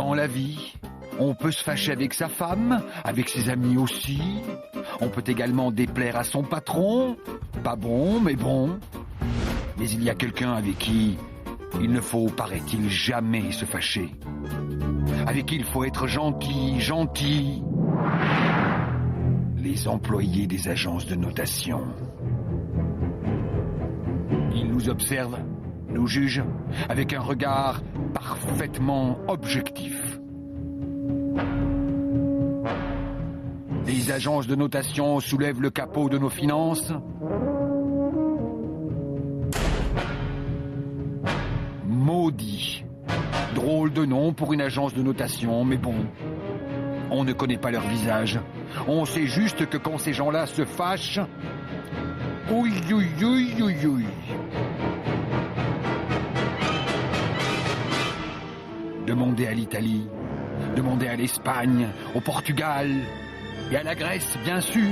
Dans la vie, on peut se fâcher avec sa femme, avec ses amis aussi. On peut également déplaire à son patron. Pas bon, mais bon. Mais il y a quelqu'un avec qui il ne faut, paraît-il, jamais se fâcher. Avec qui il faut être gentil. Les employés des agences de notation. Ils nous observent, nous jugent, avec un regard parfaitement objectif. Les agences de notation soulèvent le capot de nos finances. Maudit. Drôle de nom pour une agence de notation, mais bon. On ne connaît pas leur visage. On sait juste que quand ces gens-là se fâchent... Ouï. Demandez à l'Italie, demandez à l'Espagne, au Portugal et à la Grèce, bien sûr.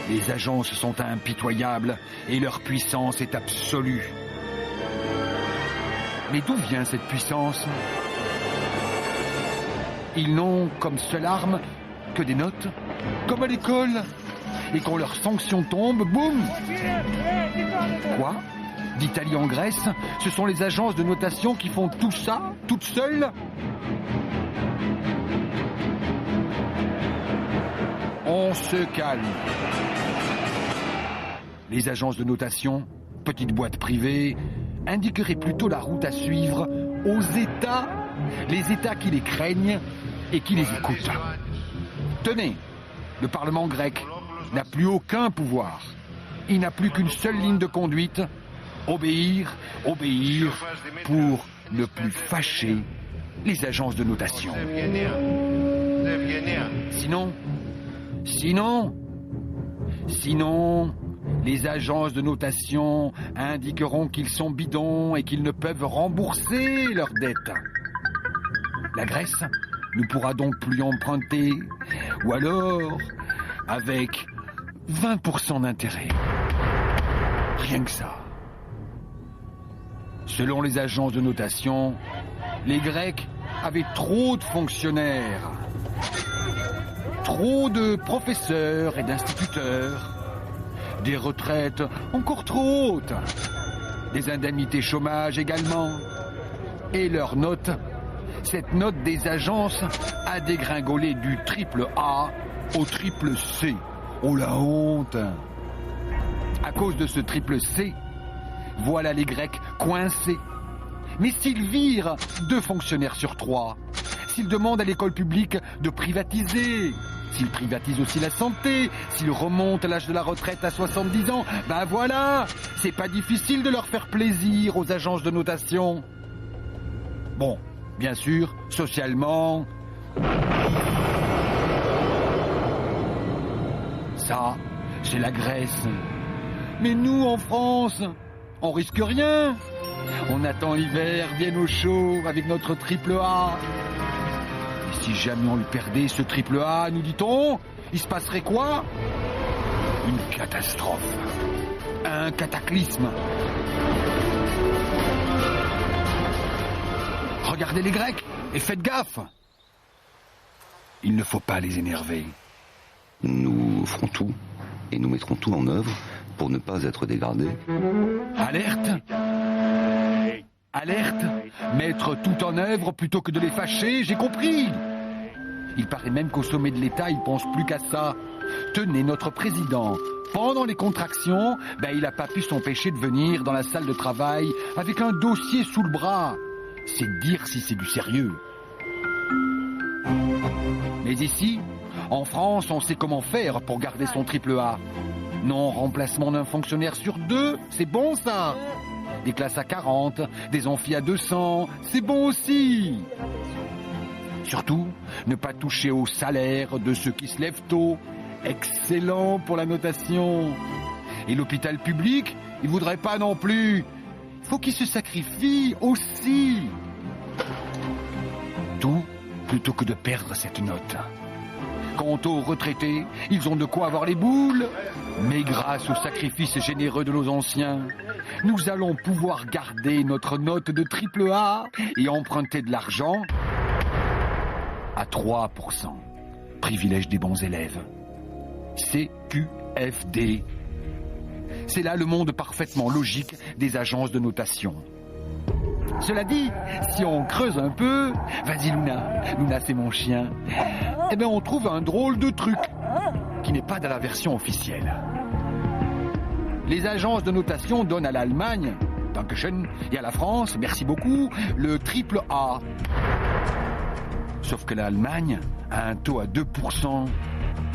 Les agences sont impitoyables et leur puissance est absolue. Mais d'où vient cette puissance ? Ils n'ont comme seule arme que des notes, comme à l'école. Et quand leur sanction tombe, boum ! Quoi ? D'Italie en Grèce, ce sont les agences de notation qui font tout ça, toutes seules ? On se calme. Les agences de notation, petites boîtes privées, indiqueraient plutôt la route à suivre aux États, les États qui les craignent et qui les écoutent. Tenez, le Parlement grec n'a plus aucun pouvoir. Il n'a plus qu'une seule ligne de conduite, obéir pour ne plus fâcher les agences de notation. Sinon, les agences de notation indiqueront qu'ils sont bidons et qu'ils ne peuvent rembourser leurs dettes. La Grèce ne pourra donc plus emprunter, ou alors avec 20% d'intérêt. Rien que ça. Selon les agences de notation, les Grecs avaient trop de fonctionnaires, trop de professeurs et d'instituteurs, des retraites encore trop hautes, des indemnités chômage également, et leur note, cette note des agences a dégringolé du triple A au triple C. Oh la honte! À cause de ce triple C, voilà les Grecs coincés. Mais s'ils virent 2 fonctionnaires sur 3, s'ils demandent à l'école publique de privatiser, s'ils privatisent aussi la santé, s'ils remontent l'âge de la retraite à 70 ans, ben voilà, c'est pas difficile de leur faire plaisir aux agences de notation. Bon, bien sûr, socialement, ça, c'est la Grèce. Mais nous, en France, on risque rien. On attend l'hiver bien au chaud avec notre triple A. Et si jamais on le perdait, ce triple A, nous dit-on, il se passerait quoi ? Une catastrophe. Un cataclysme. Regardez les Grecs et faites gaffe. Il ne faut pas les énerver. Nous ferons tout et nous mettrons tout en œuvre pour ne pas être dégradés. Alerte ! Alerte ! Mettre tout en œuvre plutôt que de les fâcher, j'ai compris. Il paraît même qu'au sommet de l'État, ils pensent plus qu'à ça. Tenez, notre président, pendant les contractions, il n'a pas pu s'empêcher de venir dans la salle de travail avec un dossier sous le bras. C'est dire si c'est du sérieux. Mais ici, en France, on sait comment faire pour garder son triple A. Non-remplacement d'un fonctionnaire sur 2, c'est bon ça. Des classes à 40, des amphis à 200, c'est bon aussi. Surtout, ne pas toucher au salaire de ceux qui se lèvent tôt. Excellent pour la notation. Et l'hôpital public, il voudrait pas non plus. Faut qu'il se sacrifie aussi. Tout plutôt que de perdre cette note. Quant aux retraités, ils ont de quoi avoir les boules. Mais grâce au sacrifice généreux de nos anciens, nous allons pouvoir garder notre note de triple A et emprunter de l'argent à 3%. Privilège des bons élèves. CQFD. C'est là le monde parfaitement logique des agences de notation. Cela dit, si on creuse un peu, vas-y Luna, Luna c'est mon chien, eh bien on trouve un drôle de truc qui n'est pas dans la version officielle. Les agences de notation donnent à l'Allemagne, Dankeschön, et à la France, merci beaucoup, le triple A. Sauf que l'Allemagne a un taux à 2%.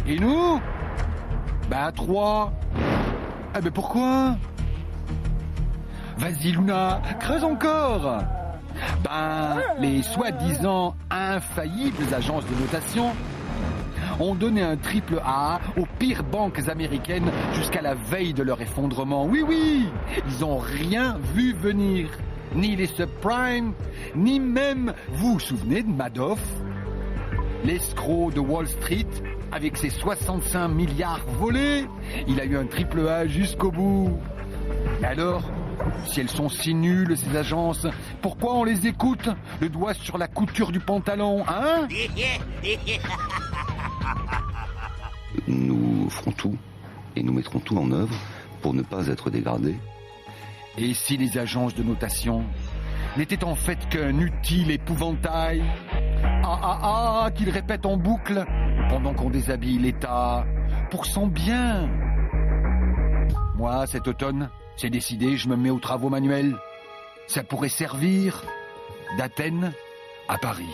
Et nous, à 3%. Ah ben pourquoi? Vas-y Luna, creuse encore. Les soi-disant infaillibles agences de notation ont donné un triple A aux pires banques américaines jusqu'à la veille de leur effondrement. Oui, ils n'ont rien vu venir. Ni les subprimes, ni même, vous vous souvenez de Madoff, l'escroc de Wall Street, avec ses 65 milliards volés, il a eu un triple A jusqu'au bout. Mais alors, si elles sont si nulles, ces agences, pourquoi on les écoute? Le doigt sur la couture du pantalon, hein? Nous ferons tout et nous mettrons tout en œuvre pour ne pas être dégradés. Et si les agences de notation n'étaient en fait qu'un utile épouvantail? Qu'ils répètent en boucle pendant qu'on déshabille l'État pour son bien. Moi, cet automne, c'est décidé, je me mets aux travaux manuels. Ça pourrait servir d'Athènes à Paris.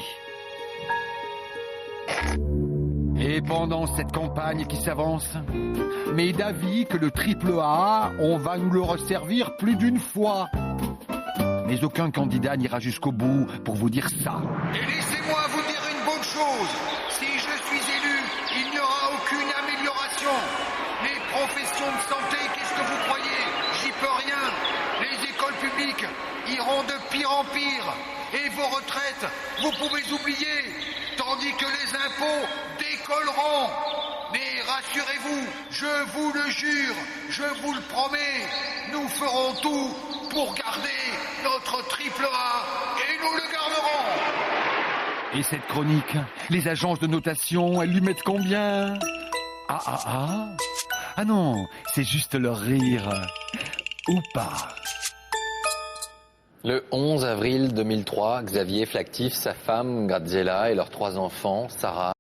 Et pendant cette campagne qui s'avance, mais d'avis que le triple A, on va nous le resservir plus d'une fois. Mais aucun candidat n'ira jusqu'au bout pour vous dire ça. Et laissez-moi vous dire une bonne chose. Si je suis élu, il n'y aura aucune amélioration. Les professions de santé, qu'est-ce que vous croyez? J'y peux rien. Les écoles publiques iront de pire en pire. Et vos retraites, vous pouvez oublier. Tandis que les impôts décolleront. Mais rassurez-vous, je vous le jure, je vous le promets, nous ferons tout pour garder notre triple A et nous le garderons. Et cette chronique, les agences de notation, elles lui mettent combien? Ah non, c'est juste leur rire. Ou pas. Le 11 avril 2003, Xavier Flactif, sa femme Graziella et leurs 3 enfants, Sarah,